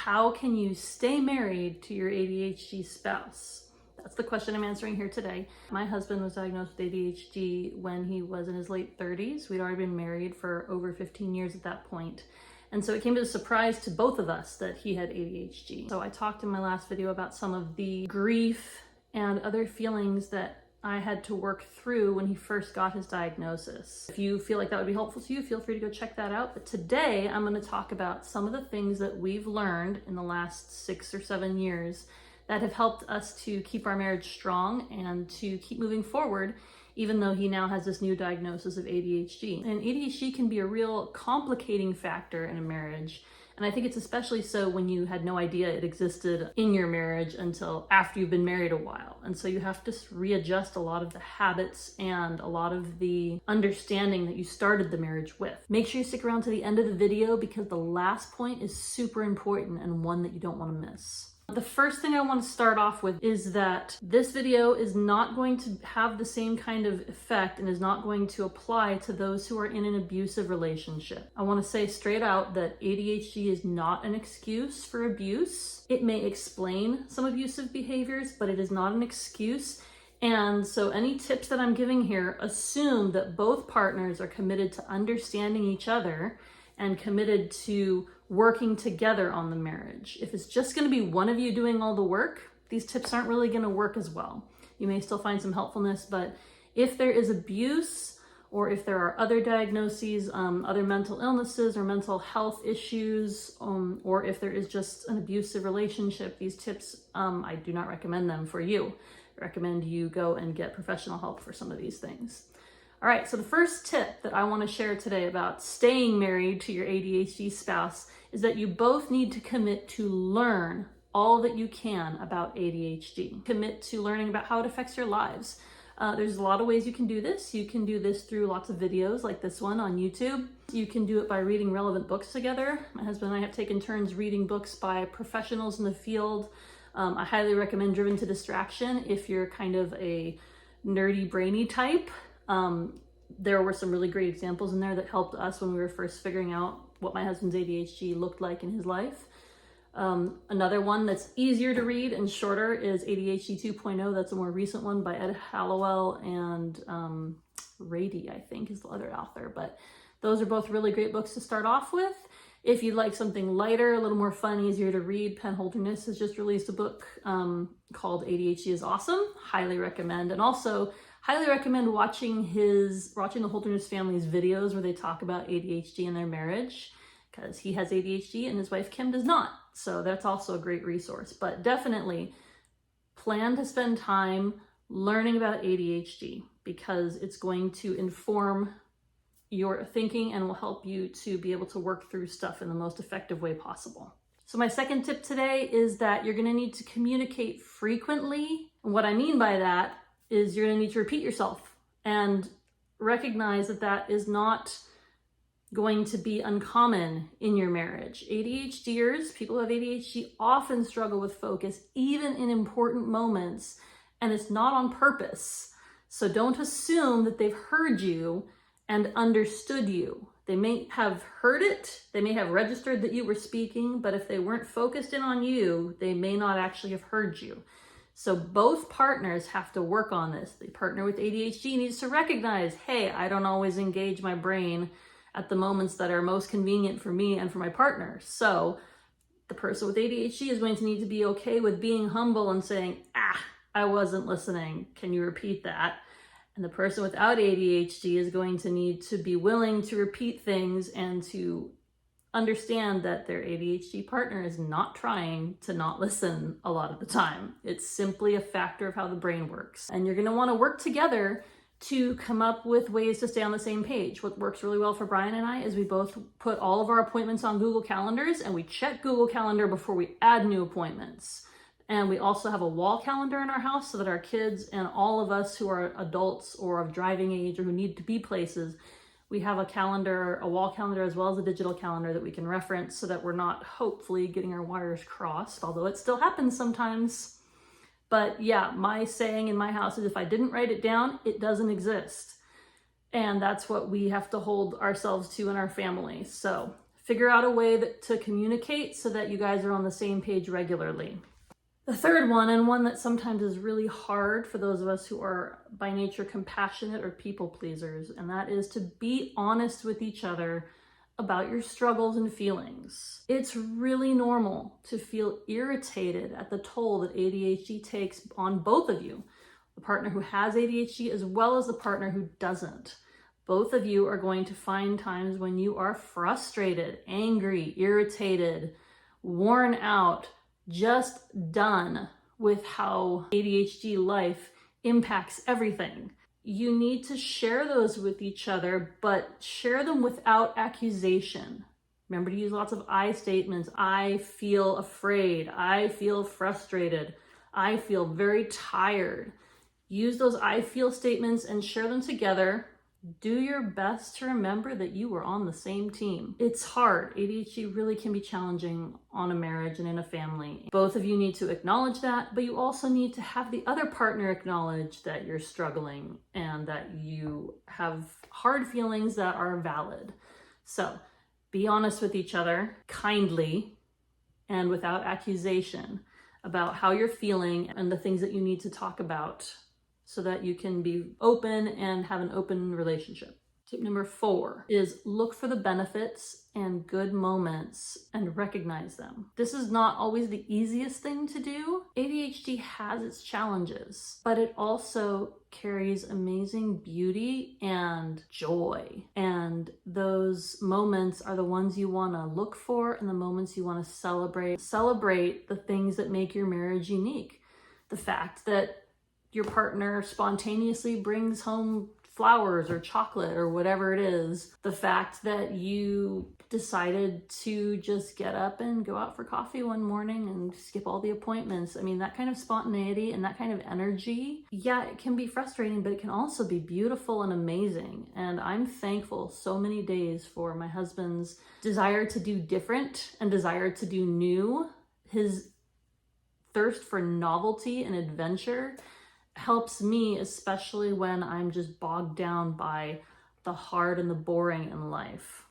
How can you stay married to your ADHD spouse? That's the question I'm answering here today. My husband was diagnosed with ADHD when he was in his late 30s. We'd already been married for over 15 years at that point. And so it came as a surprise to both of us that he had ADHD. So I talked in my last video about some of the grief and other feelings that I had to work through when he first got his diagnosis. If you feel like that would be helpful to you, feel free to go check that out. But today I'm going to talk about some of the things that we've learned in the last 6 or 7 years that have helped us to keep our marriage strong and to keep moving forward, even though he now has this new diagnosis of ADHD. And ADHD can be a real complicating factor in a marriage. And I think it's especially so when you had no idea it existed in your marriage until after you've been married a while. And so you have to readjust a lot of the habits and a lot of the understanding that you started the marriage with. Make sure you stick around to the end of the video because the last point is super important and one that you don't want to miss. The first thing I want to start off with is that this video is not going to have the same kind of effect and is not going to apply to those who are in an abusive relationship. I want to say straight out that ADHD is not an excuse for abuse. It may explain some abusive behaviors, but it is not an excuse. And so any tips that I'm giving here assume that both partners are committed to understanding each other and committed to working together on the marriage. If it's just going to be one of you doing all the work, these tips aren't really going to work as well. You may still find some helpfulness, but if there is abuse or if there are other diagnoses, other mental illnesses or mental health issues, or if there is just an abusive relationship, these tips, I do not recommend them for you. I recommend you go and get professional help for some of these things. All right, so the first tip that I want to share today about staying married to your ADHD spouse is that you both need to commit to learn all that you can about ADHD. Commit to learning about how it affects your lives. There's a lot of ways you can do this. You can do this through lots of videos like this one on YouTube. You can do it by reading relevant books together. My husband and I have taken turns reading books by professionals in the field. I highly recommend Driven to Distraction if you're kind of a nerdy, brainy type. There were some really great examples in there that helped us when we were first figuring out what my husband's ADHD looked like in his life. Another one that's easier to read and shorter is ADHD 2.0. That's a more recent one by Hallowell and Rady, I think, is the other author. But those are both really great books to start off with. If you'd like something lighter, a little more fun, easier to read, Penn Holderness has just released a book called ADHD is Awesome. Highly recommend. And also highly recommend watching the Holderness family's videos where they talk about ADHD in their marriage, because he has ADHD and his wife Kim does not. So that's also a great resource. But definitely plan to spend time learning about ADHD because it's going to inform your thinking and will help you to be able to work through stuff in the most effective way possible. So my second tip today is that you're going to need to communicate frequently. And what I mean by that is you're going to need to repeat yourself and recognize that that is not going to be uncommon in your marriage. ADHDers, people who have ADHD, often struggle with focus, even in important moments, and it's not on purpose. So don't assume that they've heard you and understood you. They may have heard it, they may have registered that you were speaking, but if they weren't focused in on you, they may not actually have heard you. So both partners have to work on this. The partner with ADHD needs to recognize, hey, I don't always engage my brain at the moments that are most convenient for me and for my partner. So the person with ADHD is going to need to be okay with being humble and saying, I wasn't listening. Can you repeat that? And the person without ADHD is going to need to be willing to repeat things and to understand that their ADHD partner is not trying to not listen a lot of the time. It's simply a factor of how the brain works. And you're going to want to work together to come up with ways to stay on the same page. What works really well for Brian and I is we both put all of our appointments on Google Calendars and we check Google Calendar before we add new appointments. And we also have a wall calendar in our house so that our kids and all of us who are adults or of driving age or who need to be places, we have a calendar, a wall calendar, as well as a digital calendar that we can reference so that we're not hopefully getting our wires crossed, although it still happens sometimes. But yeah, my saying in my house is if I didn't write it down, it doesn't exist. And that's what we have to hold ourselves to in our family. So Figure out a way to communicate so that you guys are on the same page regularly. The third one, and one that sometimes is really hard for those of us who are by nature compassionate or people pleasers, and that is to be honest with each other about your struggles and feelings. It's really normal to feel irritated at the toll that ADHD takes on both of you, the partner who has ADHD as well as the partner who doesn't. Both of you are going to find times when you are frustrated, angry, irritated, worn out, just done with how ADHD life impacts everything. You need to share those with each other, but share them without accusation. Remember to use lots of I statements. I feel afraid. I feel frustrated. I feel very tired. Use those I feel statements and share them together. Do your best to remember that you were on the same team. It's hard. ADHD really can be challenging on a marriage and in a family. Both of you need to acknowledge that, but you also need to have the other partner acknowledge that you're struggling and that you have hard feelings that are valid. So be honest with each other kindly and without accusation about how you're feeling and the things that you need to talk about, so that you can be open and have an open relationship. Tip number 4 is look for the benefits and good moments and recognize them. This is not always the easiest thing to do. ADHD has its challenges, but it also carries amazing beauty and joy. And those moments are the ones you want to look for and the moments you want to celebrate. Celebrate the things that make your marriage unique. The fact that your partner spontaneously brings home flowers or chocolate or whatever it is. The fact that you decided to just get up and go out for coffee one morning and skip all the appointments. I mean, that kind of spontaneity and that kind of energy, yeah, it can be frustrating, but it can also be beautiful and amazing. And I'm thankful so many days for my husband's desire to do different and desire to do new. His thirst for novelty and adventure helps me, especially when I'm just bogged down by the hard and the boring in life.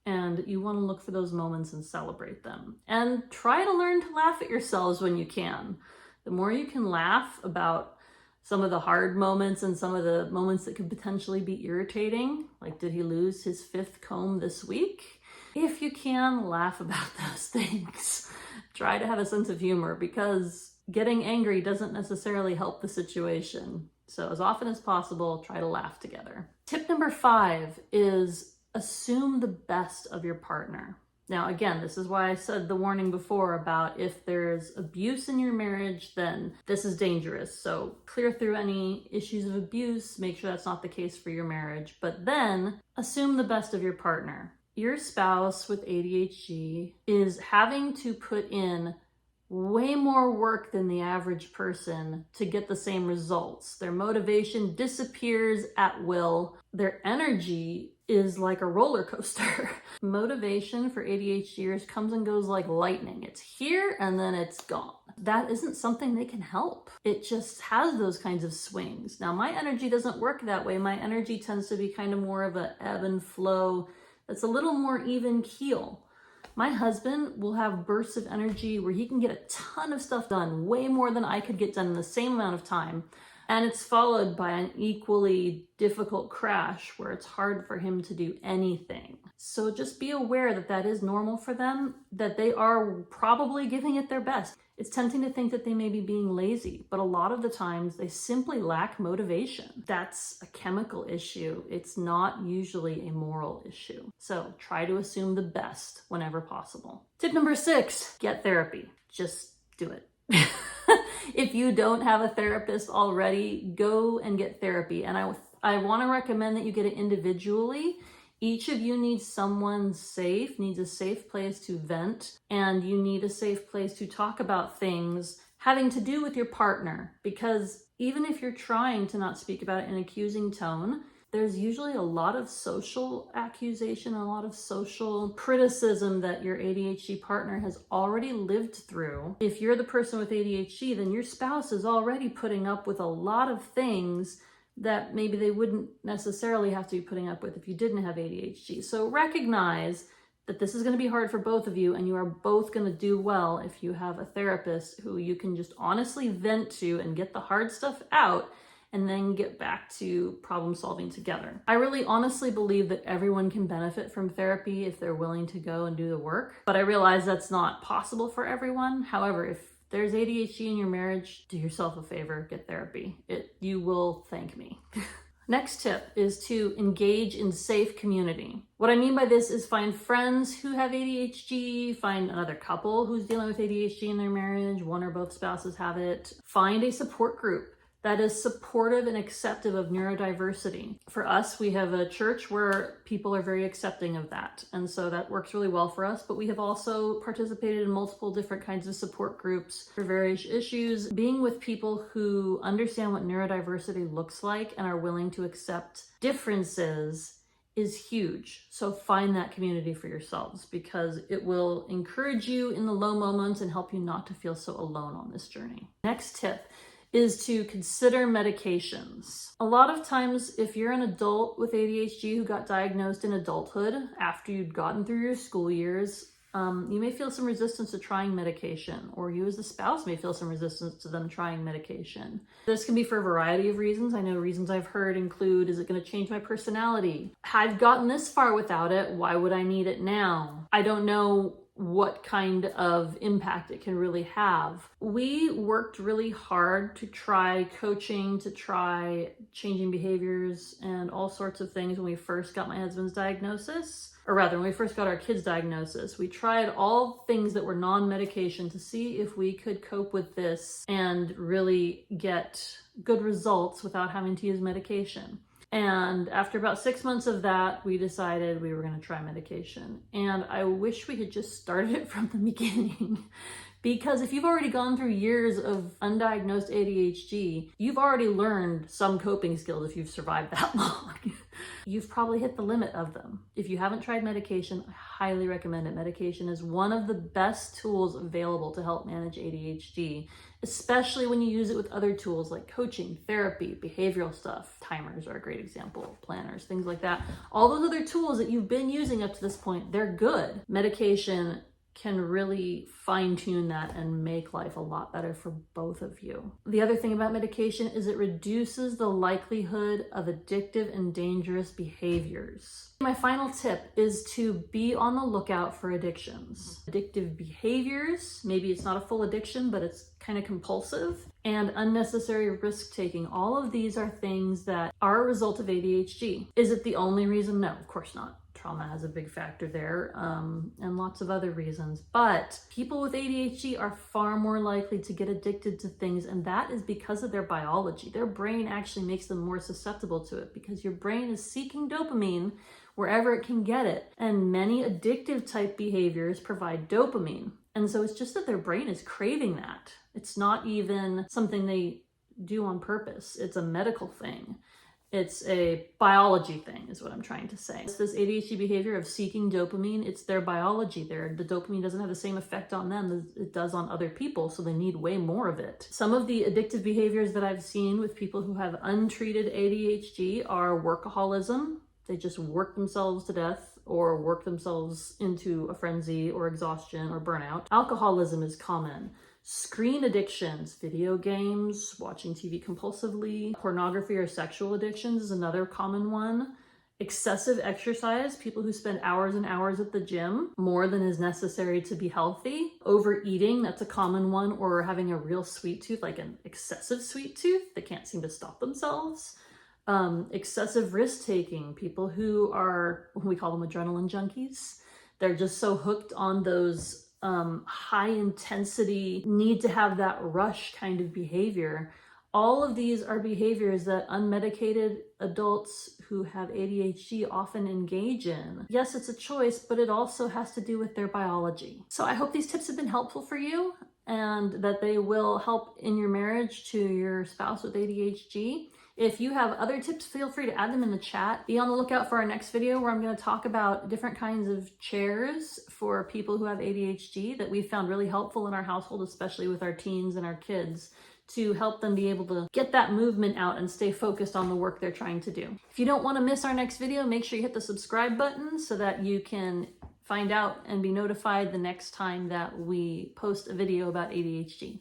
And you want to look for those moments and celebrate them. And try to learn to laugh at yourselves when you can. The more you can laugh about some of the hard moments and some of the moments that could potentially be irritating, like did he lose his 5th comb this week? If you can, laugh about those things. Try to have a sense of humor, because getting angry doesn't necessarily help the situation. So as often as possible, try to laugh together. Tip number 5 is assume the best of your partner. Now, again, this is why I said the warning before about if there's abuse in your marriage, then this is dangerous. So clear through any issues of abuse, make sure that's not the case for your marriage, but then assume the best of your partner. Your spouse with ADHD is having to put in way more work than the average person to get the same results. Their motivation disappears at will. Their energy is like a roller coaster. Motivation for ADHDers comes and goes like lightning. It's here and then it's gone. That isn't something they can help. It just has those kinds of swings. Now, my energy doesn't work that way. My energy tends to be kind of more of an ebb and flow that's a little more even keel. My husband will have bursts of energy where he can get a ton of stuff done, way more than I could get done in the same amount of time. And it's followed by an equally difficult crash where it's hard for him to do anything. So just be aware that that is normal for them, that they are probably giving it their best. It's tempting to think that they may be being lazy, but a lot of the times they simply lack motivation. That's a chemical issue. It's not usually a moral issue. So try to assume the best whenever possible. Tip number 6, get therapy. Just do it. If you don't have a therapist already, go and get therapy. And I want to recommend that you get it individually. Each of you needs someone safe, needs a safe place to vent, and you need a safe place to talk about things having to do with your partner. Because even if you're trying to not speak about it in an accusing tone, there's usually a lot of social accusation, a lot of social criticism that your ADHD partner has already lived through. If you're the person with ADHD, then your spouse is already putting up with a lot of things that maybe they wouldn't necessarily have to be putting up with if you didn't have ADHD. So recognize that this is going to be hard for both of you, and you are both going to do well if you have a therapist who you can just honestly vent to and get the hard stuff out and then get back to problem solving together. I really honestly believe that everyone can benefit from therapy if they're willing to go and do the work, but I realize that's not possible for everyone. However, if there's ADHD in your marriage, do yourself a favor, get therapy. You will thank me. Next tip is to engage in safe community. What I mean by this is find friends who have ADHD, find another couple who's dealing with ADHD in their marriage, one or both spouses have it. Find a support group that is supportive and acceptive of neurodiversity. For us, we have a church where people are very accepting of that. And so that works really well for us, but we have also participated in multiple different kinds of support groups for various issues. Being with people who understand what neurodiversity looks like and are willing to accept differences is huge. So find that community for yourselves, because it will encourage you in the low moments and help you not to feel so alone on this journey. Next tip is to consider medications. A lot of times, if you're an adult with ADHD who got diagnosed in adulthood after you'd gotten through your school years, you may feel some resistance to trying medication, or you as the spouse may feel some resistance to them trying medication. This can be for a variety of reasons. I know reasons I've heard include, is it going to change my personality? I've gotten this far without it, why would I need it now? I don't know what kind of impact it can really have. We worked really hard to try coaching, to try changing behaviors and all sorts of things when we first got my husband's diagnosis, or rather when we first got our kids' diagnosis. We tried all things that were non-medication to see if we could cope with this and really get good results without having to use medication. And after about 6 months of that, we decided we were going to try medication. And I wish we had just started it from the beginning. Because if you've already gone through years of undiagnosed ADHD, you've already learned some coping skills if you've survived that long. You've probably hit the limit of them. If you haven't tried medication, I highly recommend it. Medication is one of the best tools available to help manage ADHD, especially when you use it with other tools like coaching, therapy, behavioral stuff. Timers are a great example, planners, things like that. All those other tools that you've been using up to this point, they're good. Medication can really fine-tune that and make life a lot better for both of you. The other thing about medication is it reduces the likelihood of addictive and dangerous behaviors. My final tip is to be on the lookout for addictions. Addictive behaviors, maybe it's not a full addiction, but it's kind of compulsive, and unnecessary risk-taking. All of these are things that are a result of ADHD. Is it the only reason? No, of course not. Trauma has a big factor there, and lots of other reasons. But people with ADHD are far more likely to get addicted to things, and that is because of their biology. Their brain actually makes them more susceptible to it, because your brain is seeking dopamine wherever it can get it. And many addictive type behaviors provide dopamine. And so it's just that their brain is craving that. It's not even something they do on purpose. It's a medical thing. It's a biology thing, is what I'm trying to say. It's this ADHD behavior of seeking dopamine. It's their biology there. The dopamine doesn't have the same effect on them as it does on other people, so they need way more of it. Some of the addictive behaviors that I've seen with people who have untreated ADHD are workaholism. They just work themselves to death or work themselves into a frenzy or exhaustion or burnout. Alcoholism is common. Screen addictions, video games, watching TV compulsively, pornography or sexual addictions is another common one. Excessive exercise, people who spend hours and hours at the gym, more than is necessary to be healthy. Overeating, that's a common one, or having a real sweet tooth, like an excessive sweet tooth. They can't seem to stop themselves. Excessive risk-taking, people who are, we call them adrenaline junkies. They're just so hooked on those high intensity, need to have that rush kind of behavior. All of these are behaviors that unmedicated adults who have ADHD often engage in. Yes, it's a choice, but it also has to do with their biology. So I hope these tips have been helpful for you and that they will help in your marriage to your spouse with ADHD. If you have other tips, feel free to add them in the chat. Be on the lookout for our next video where I'm going to talk about different kinds of chairs for people who have ADHD that we found really helpful in our household, especially with our teens and our kids, to help them be able to get that movement out and stay focused on the work they're trying to do. If you don't want to miss our next video, make sure you hit the subscribe button so that you can find out and be notified the next time that we post a video about ADHD.